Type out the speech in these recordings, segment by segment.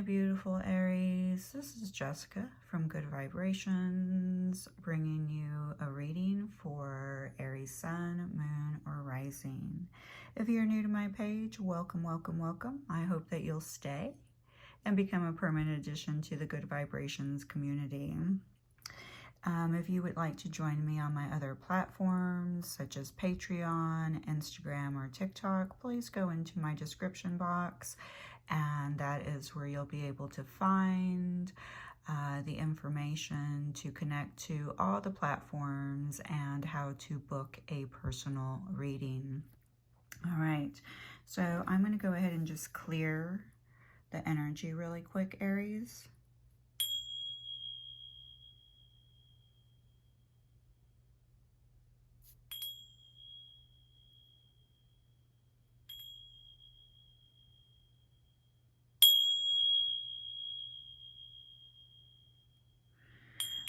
beautiful Aries. This is Jessica from Good Vibrations, bringing you a reading for Aries Sun, Moon, or Rising. If you're new to my page, welcome, welcome, welcome. I hope that you'll stay and become a permanent addition to the Good Vibrations community. If you would like to join me on my other platforms, such as Patreon, Instagram, or TikTok, please go into my description box, and that is where you'll be able to find the information to connect to all the platforms and how to book a personal reading. All right, so I'm going to go ahead and just clear the energy really quick, Aries.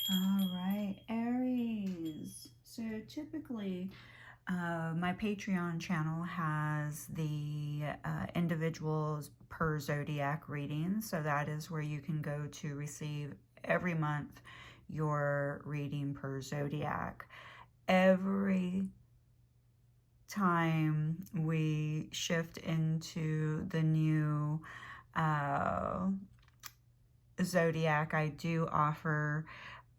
All right, Aries. So typically, my Patreon channel has the individuals per zodiac reading. So that is where you can go to receive every month your reading per zodiac. Every time we shift into the new zodiac, I do offer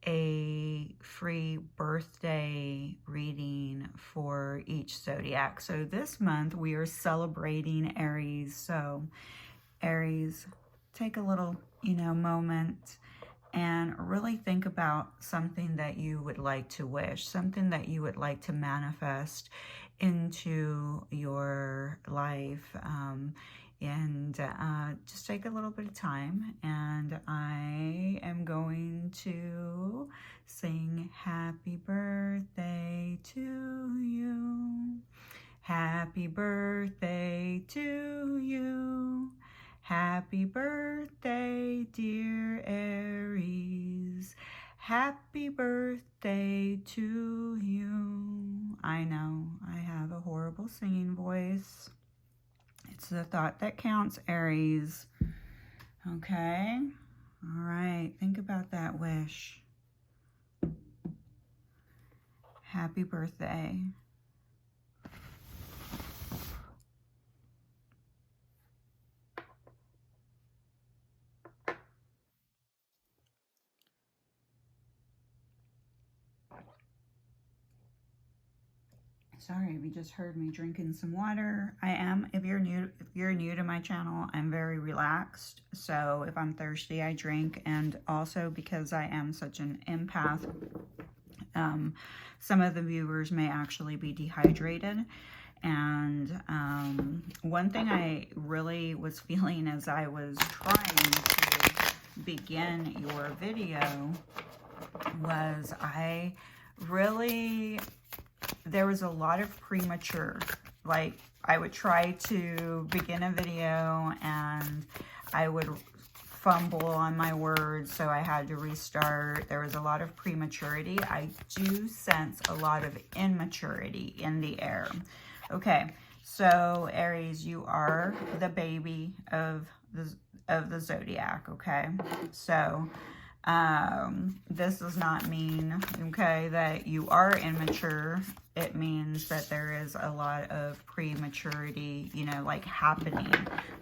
a free birthday reading for each zodiac. So this month we are celebrating Aries. So Aries, take a little, moment and really think about something that you would like to wish, something that you would like to manifest into your life. And just take a little bit of time, and I am going to sing happy birthday to you, happy birthday to you, happy birthday dear Aries, happy birthday to you. I know I have a horrible singing voice. It's the thought that counts, Aries. Okay? All right. Think about that wish. Happy birthday. Sorry, we just heard me drinking some water. If you're new to my channel, I'm very relaxed. So if I'm thirsty, I drink. And also because I am such an empath, some of the viewers may actually be dehydrated. And one thing I really was feeling as I was trying to begin your video was there was a lot of premature. Like, I would try to begin a video and I would fumble on my words, so I had to restart. There was a lot of prematurity. I do sense a lot of immaturity in the air. Okay, so Aries, you are the baby of the zodiac, okay? So this does not mean, okay, that you are immature. It means that there is a lot of prematurity, like happening,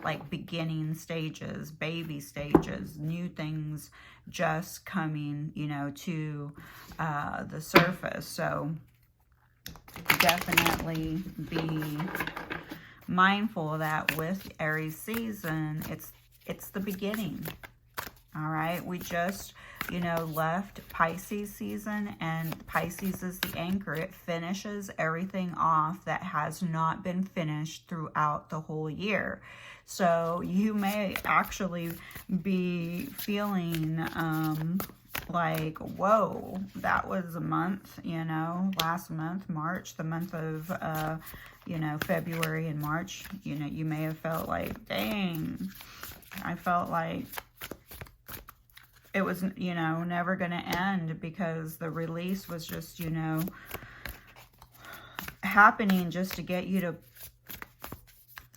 like beginning stages, baby stages, new things just coming, to the surface. So definitely be mindful of that with Aries season. It's the beginning. All right, we just, left Pisces season, and Pisces is the anchor. It finishes everything off that has not been finished throughout the whole year. So you may actually be feeling like, whoa, that was a month, last month, March, the month of, February and March. You may have felt like, dang, I felt like it was, never going to end, because the release was just, happening just to get you to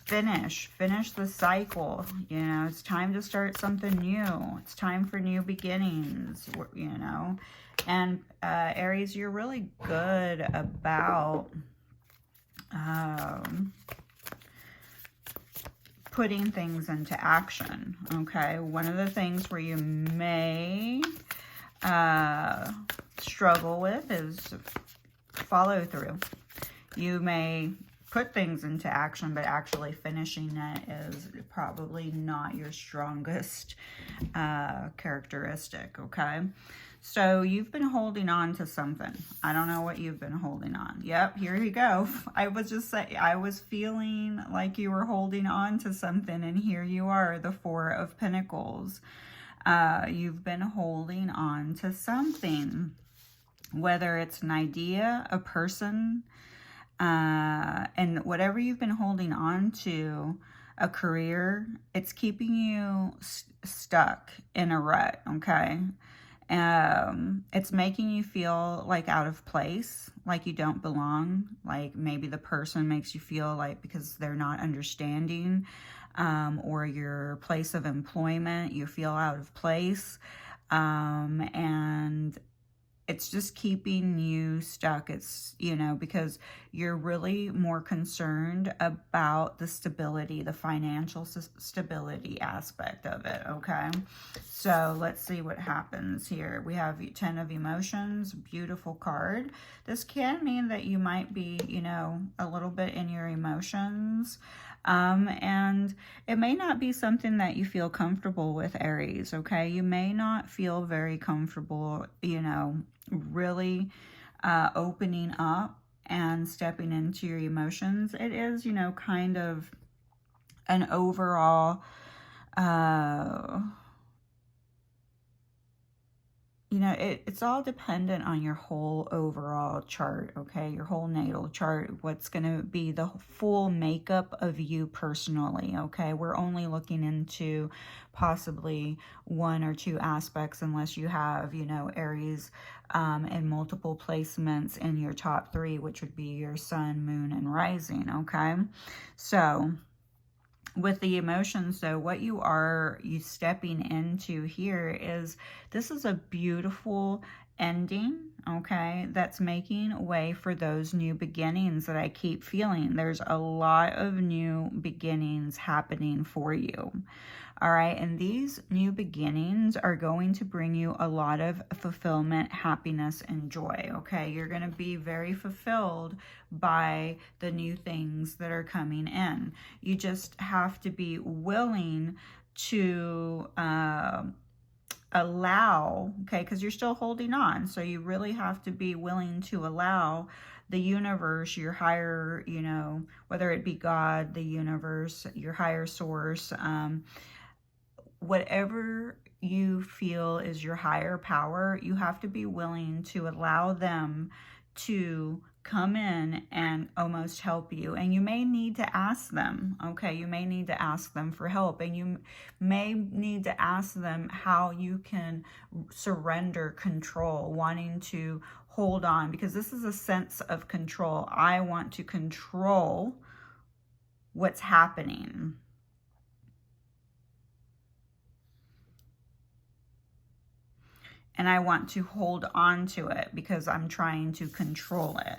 finish the cycle. You know, it's time to start something new. It's time for new beginnings, you know. And Aries, you're really good about putting things into action, okay? One of the things where you may struggle with is follow through. You may put things into action, but actually finishing it is probably not your strongest characteristic, okay? So you've been holding on to something. I don't know what you've been holding on. Yep, here you go. I was just saying, I was feeling like you were holding on to something, and here you are, the Four of Pentacles. You've been holding on to something, whether it's an idea, a person, and whatever you've been holding on to, a career, it's keeping you stuck in a rut, okay? It's making you feel like out of place, like you don't belong, like maybe the person makes you feel like because they're not understanding, or your place of employment, you feel out of place, and it's just keeping you stuck. It's, you know, because you're really more concerned about the stability, the financial stability aspect of it, okay? So let's see what happens here. We have 10 of Emotions, beautiful card. This can mean that you might be, you know, a little bit in your emotions. And it may not be something that you feel comfortable with, Aries, okay? You may not feel very comfortable, you know, really opening up and stepping into your emotions. It is, you know, kind of an overall, you know, it's all dependent on your whole overall chart, okay? Your whole natal chart, what's going to be the full makeup of you personally, okay? We're only looking into possibly one or two aspects unless you have, you know, Aries and multiple placements in your top three, which would be your sun, moon, and rising, okay? So with the emotions, though, what you stepping into here is, this is a beautiful ending, okay, that's making way for those new beginnings that I keep feeling. There's a lot of new beginnings happening for you. All right, and these new beginnings are going to bring you a lot of fulfillment, happiness, and joy, okay? You're going to be very fulfilled by the new things that are coming in. You just have to be willing to allow, okay, because you're still holding on. So you really have to be willing to allow the universe, your higher, you know, whether it be God, the universe, your higher source, whatever you feel is your higher power, you have to be willing to allow them to come in and almost help you. And you may need to ask them, okay? You may need to ask them for help, and you may need to ask them how you can surrender control, wanting to hold on, because this is a sense of control. I want to control what's happening. And I want to hold on to it because I'm trying to control it.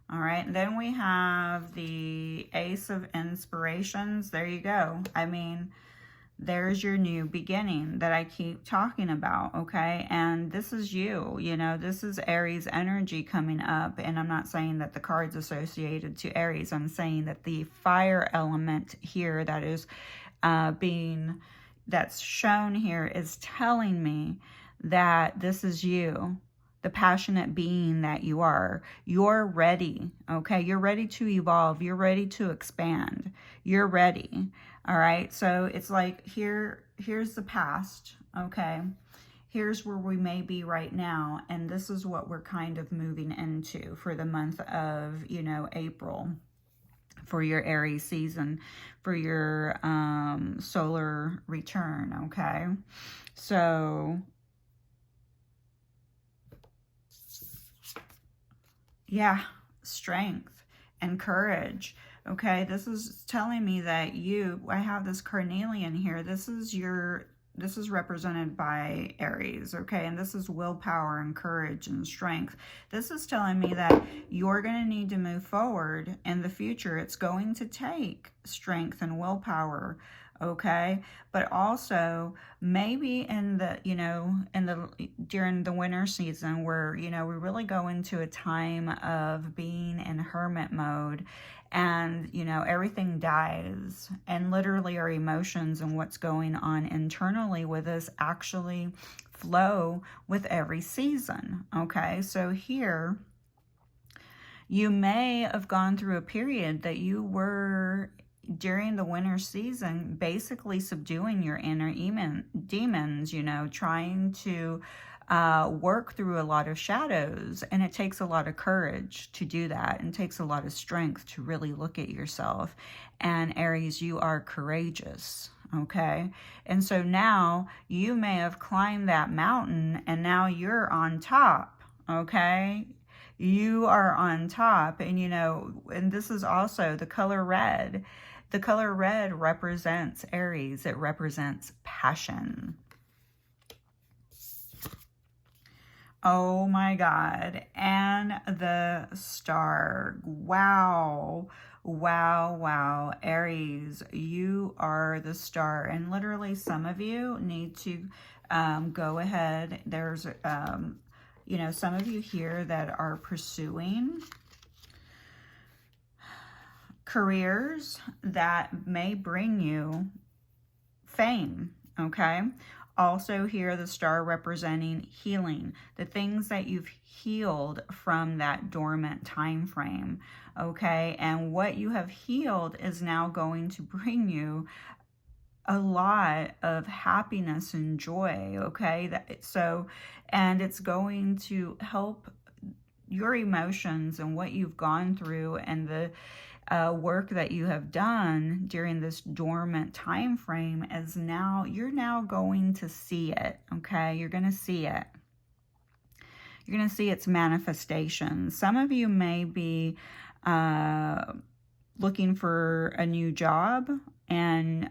All right, and then we have the Ace of Inspirations. There you go. I mean, there's your new beginning that I keep talking about, okay? And this is you, you know, this is Aries energy coming up. And I'm not saying that the card's associated to Aries. I'm saying that the fire element here that is that's shown here is telling me that this is you, the passionate being that you are. You're ready, okay? You're ready to evolve. You're ready to expand. You're ready, all right? So it's like here's the past, okay? Here's where we may be right now, and this is what we're kind of moving into for the month of, you know, April, for your Aries season, for your solar return, okay? So yeah, strength and courage. Okay, this is telling me that I have this carnelian here. This is represented by Aries, okay? And this is willpower and courage and strength. This is telling me that you're going to need to move forward in the future. It's going to take strength and willpower, okay? But also maybe in the, during the winter season where, we really go into a time of being in hermit mode, and everything dies, and literally our emotions and what's going on internally with us actually flow with every season. Okay, so here you may have gone through a period that you were, during the winter season, basically subduing your inner demons, trying to work through a lot of shadows. And it takes a lot of courage to do that, and takes a lot of strength to really look at yourself. And Aries, you are courageous. Okay, and so now you may have climbed that mountain, and now you're on top. Okay, you are on top. And and this is also the color red. The color red represents Aries. It represents passion. Oh my God. And the star. Wow. Wow, wow. Aries, you are the star. And literally some of you need to go ahead. There's, some of you here that are pursuing careers that may bring you fame, okay? Also here, the star representing healing, the things that you've healed from that dormant time frame, okay? And what you have healed is now going to bring you a lot of happiness and joy, okay? And it's going to help your emotions and what you've gone through, and the work that you have done during this dormant time frame you're now going to see it, okay? You're going to see it. You're going to see its manifestation. Some of you may be looking for a new job, and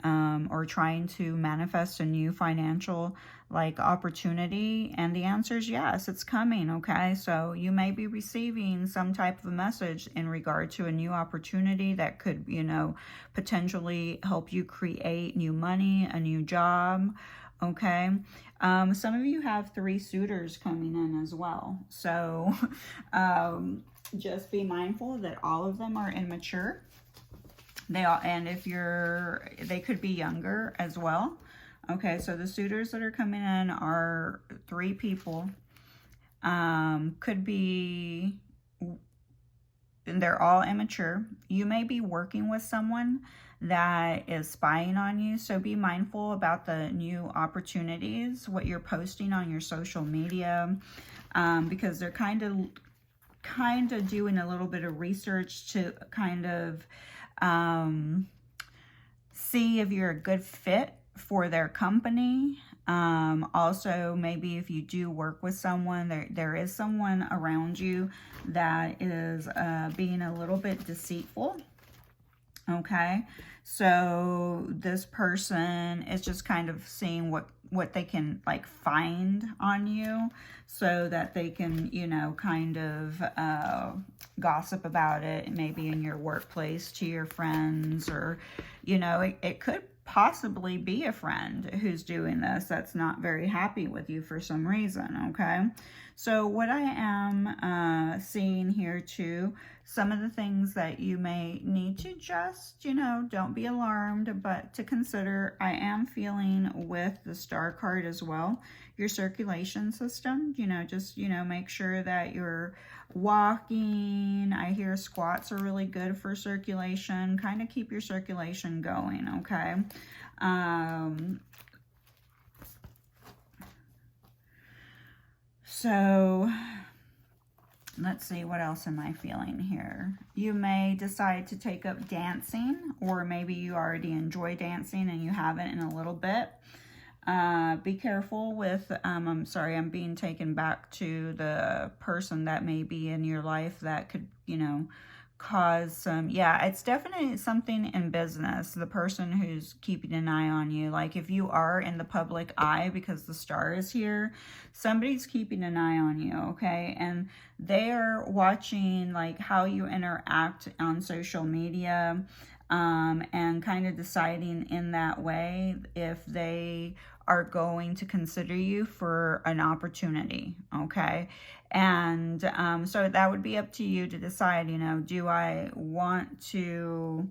or trying to manifest a new financial opportunity, and the answer is yes, it's coming, okay? So you may be receiving some type of a message in regard to a new opportunity that could, potentially help you create new money, a new job, okay? Some of you have 3 suitors coming in as well, so just be mindful that all of them are immature. They could be younger as well. Okay, so the suitors that are coming in are 3 people. Could be, and they're all immature. You may be working with someone that is spying on you, so be mindful about the new opportunities, what you're posting on your social media, because they're kind of doing a little bit of research to kind of see if you're a good fit for their company. Also, maybe if you do work with someone, there is someone around you that is being a little bit deceitful. Okay, so this person is just kind of seeing what they can find on you, so that they can kind of gossip about it, maybe in your workplace to your friends, or it could possibly be a friend who's doing this that's not very happy with you for some reason, okay? So what I am seeing here too, some of the things that you may need to just, don't be alarmed, but to consider, I am feeling with the star card as well, your circulation system, just, make sure that you're walking. I hear squats are really good for circulation. Kind of keep your circulation going, okay? So let's see, what else am I feeling here? You may decide to take up dancing, or maybe you already enjoy dancing and you haven't in a little bit. Be careful with, I'm sorry, I'm being taken back to the person that may be in your life that could, cause some, yeah, it's definitely something in business, the person who's keeping an eye on you. Like if you are in the public eye, because the star is here, somebody's keeping an eye on you, okay? And they're watching like how you interact on social media, and kind of deciding in that way if they are going to consider you for an opportunity, okay? And so that would be up to you to decide, you know, do I want to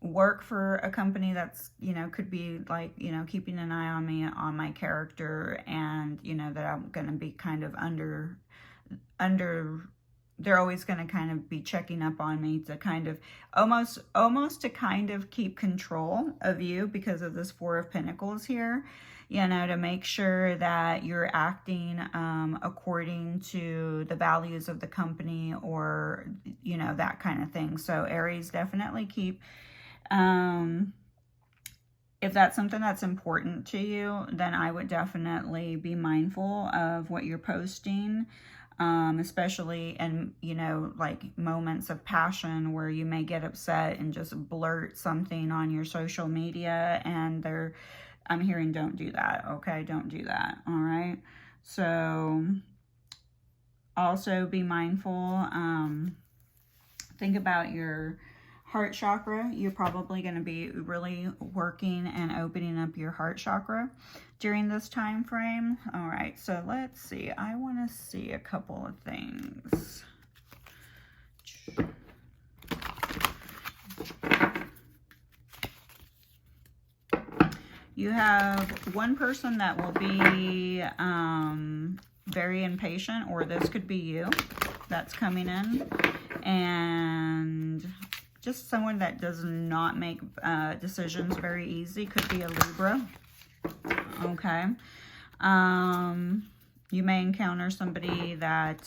work for a company that's, you know, could be like, you know, keeping an eye on me, on my character, and, you know, that I'm going to be kind of under, they're always going to kind of be checking up on me to kind of almost to kind of keep control of you because of this Four of Pentacles here, you know, to make sure that you're acting according to the values of the company, or, you know, that kind of thing. So Aries, definitely keep, if that's something that's important to you, then I would definitely be mindful of what you're posting. Especially in, you know, like moments of passion where you may get upset and just blurt something on your social media, and I'm hearing don't do that, okay? Don't do that, all right? So also be mindful, think about your heart chakra. You're probably going to be really working and opening up your heart chakra during this time frame. All right, so let's see. I want to see a couple of things. You have one person that will be very impatient, or this could be you that's coming in, and just someone that does not make decisions very easy. Could be a Libra. Okay. You may encounter somebody that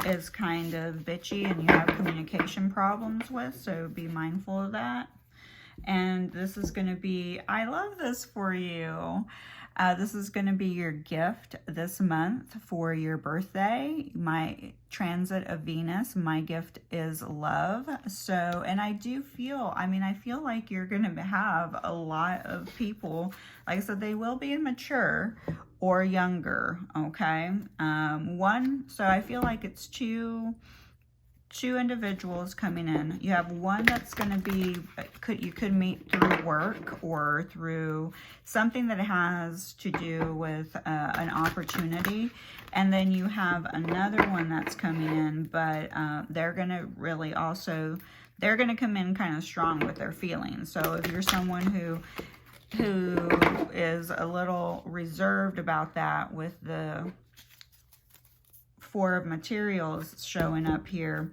is kind of bitchy and you have communication problems with, so be mindful of that. And this is going to be, I love this for you. This is going to be your gift this month for your birthday. My transit of Venus, my gift is love. So, and I do feel, I mean, I feel like you're going to have a lot of people, like I said, they will be mature or younger, okay? So I feel like it's two individuals coming in. You have one that's going to be, you could meet through work or through something that has to do with an opportunity. And then you have another one that's coming in, but they're going to really also, they're going to come in kind of strong with their feelings. So if you're someone who is a little reserved about that with the Four of Materials showing up here,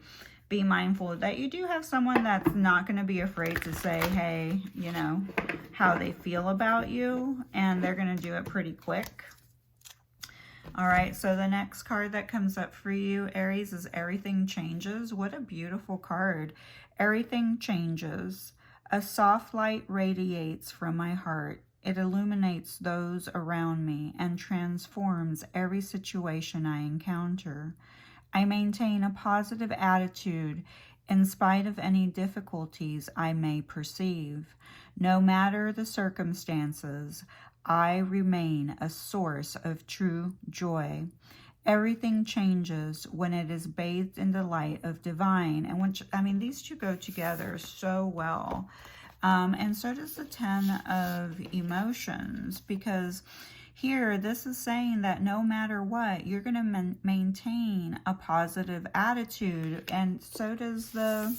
be mindful that you do have someone that's not going to be afraid to say, hey, you know, how they feel about you, and they're going to do it pretty quick. All right, so the next card that comes up for you, Aries, is Everything Changes. What a beautiful card. Everything changes. A soft light radiates from my heart. It illuminates those around me and transforms every situation I encounter. I maintain a positive attitude in spite of any difficulties I may perceive. No matter the circumstances, I remain a source of true joy. Everything changes when it is bathed in the light of divine. And which, I mean, these two go together so well. And so does the Ten of Emotions, because here this is saying that no matter what, you're going to maintain a positive attitude. And so does the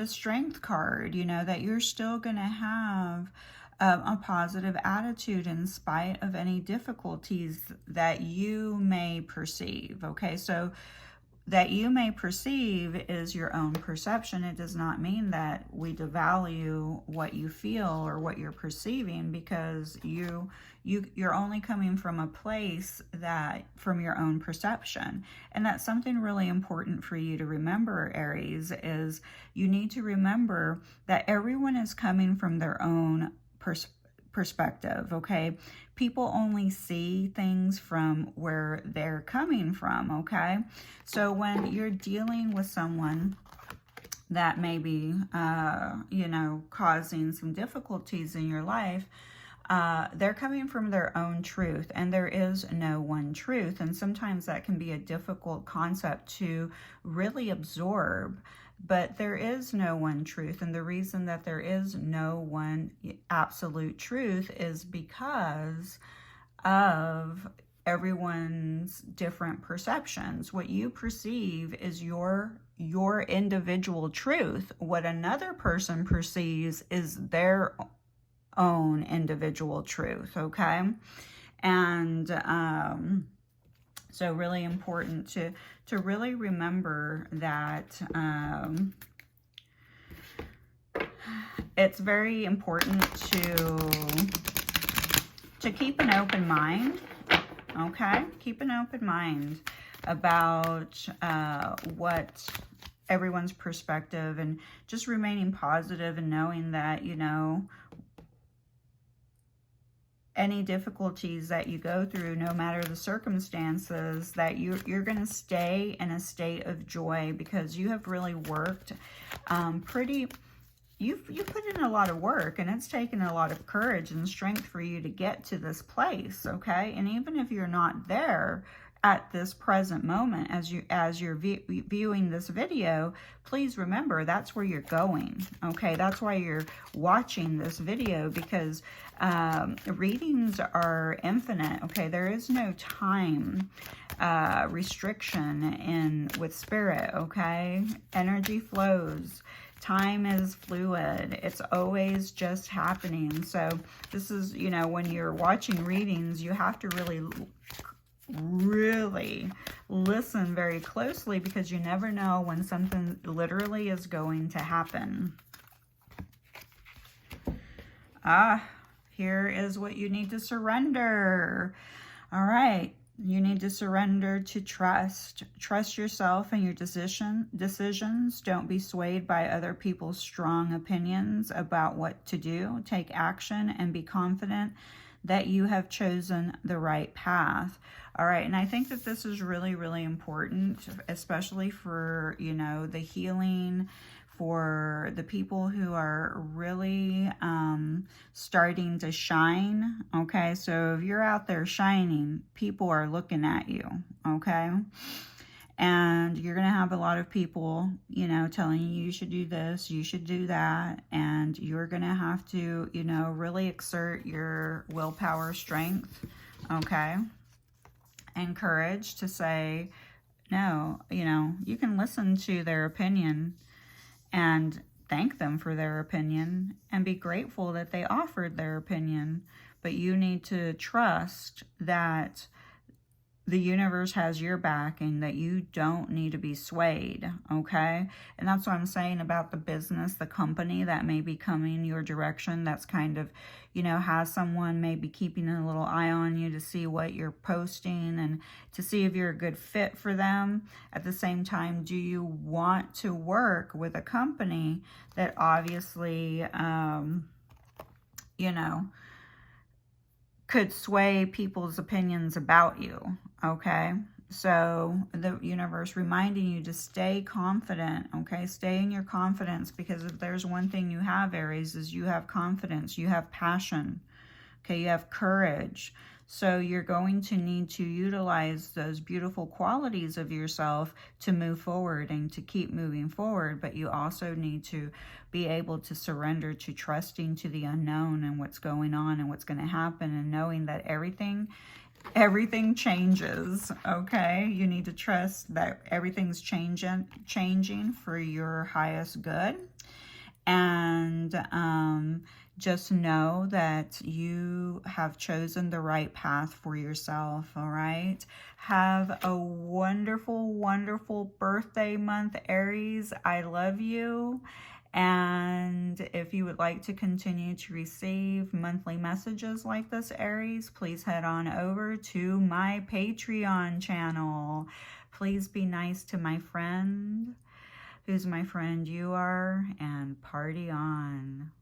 Strength card, you know, that you're still going to have a positive attitude in spite of any difficulties that you may perceive. Okay, so that you may perceive is your own perception. It does not mean that we devalue what you feel or what you're perceiving, because you're only coming from a place that from your own perception. And that's something really important for you to remember, Aries, is you need to remember that everyone is coming from their own perspective, okay? People only see things from where they're coming from, okay? So when you're dealing with someone that may be, you know, causing some difficulties in your life, they're coming from their own truth, and there is no one truth. And sometimes that can be a difficult concept to really absorb, but there is no one truth. And the reason that there is no one absolute truth is because of everyone's different perceptions. What you perceive is your individual truth. What another person perceives is their own individual truth, okay? And so really important to really remember that it's very important to keep an open mind, okay? Keep an open mind about what everyone's perspective, and just remaining positive and knowing that, you know, any difficulties that you go through, no matter the circumstances, that you're going to stay in a state of joy, because you have really worked you've put in a lot of work, and it's taken a lot of courage and strength for you to get to this place, okay? And even if you're not there at this present moment as you're viewing this video, please remember that's where you're going, okay? That's why you're watching this video, because readings are infinite, okay? There is no time restriction with spirit, okay? Energy flows. Time is fluid. It's always just happening. So this is, you know, when you're watching readings, you have to really listen very closely, because you never know when something literally is going to happen. Here is what you need to surrender. All right. You need to surrender to trust. Trust yourself and your decisions. Don't be swayed by other people's strong opinions about what to do. Take action and be confident that you have chosen the right path. All right, and I think that this is really, really important, especially for, you know, the healing, for the people who are really starting to shine, okay? So if you're out there shining, people are looking at you, okay? And you're going to have a lot of people, you know, telling you should do this, you should do that. And you're going to have to, you know, really exert your willpower strength, okay? And courage to say, no, you know, you can listen to their opinion and thank them for their opinion and be grateful that they offered their opinion. But you need to trust that the universe has your back and that you don't need to be swayed, okay? And that's what I'm saying about the business, the company that may be coming your direction, that's kind of, you know, has someone maybe keeping a little eye on you to see what you're posting and to see if you're a good fit for them. At the same time, do you want to work with a company that obviously, you know, could sway people's opinions about you, okay? So the universe reminding you to stay confident, okay? Stay in your confidence, because if there's one thing you have, Aries, is you have confidence, you have passion, okay? You have courage. So you're going to need to utilize those beautiful qualities of yourself to move forward and to keep moving forward. But you also need to be able to surrender to trusting to the unknown and what's going on and what's going to happen, and knowing that everything changes, okay? You need to trust that everything's changing for your highest good. And just know that you have chosen the right path for yourself, all right? Have a wonderful, wonderful birthday month, Aries. I love you. And if you would like to continue to receive monthly messages like this, Aries, please head on over to my Patreon channel. Please be nice to my friend, who's my friend you are, and party on.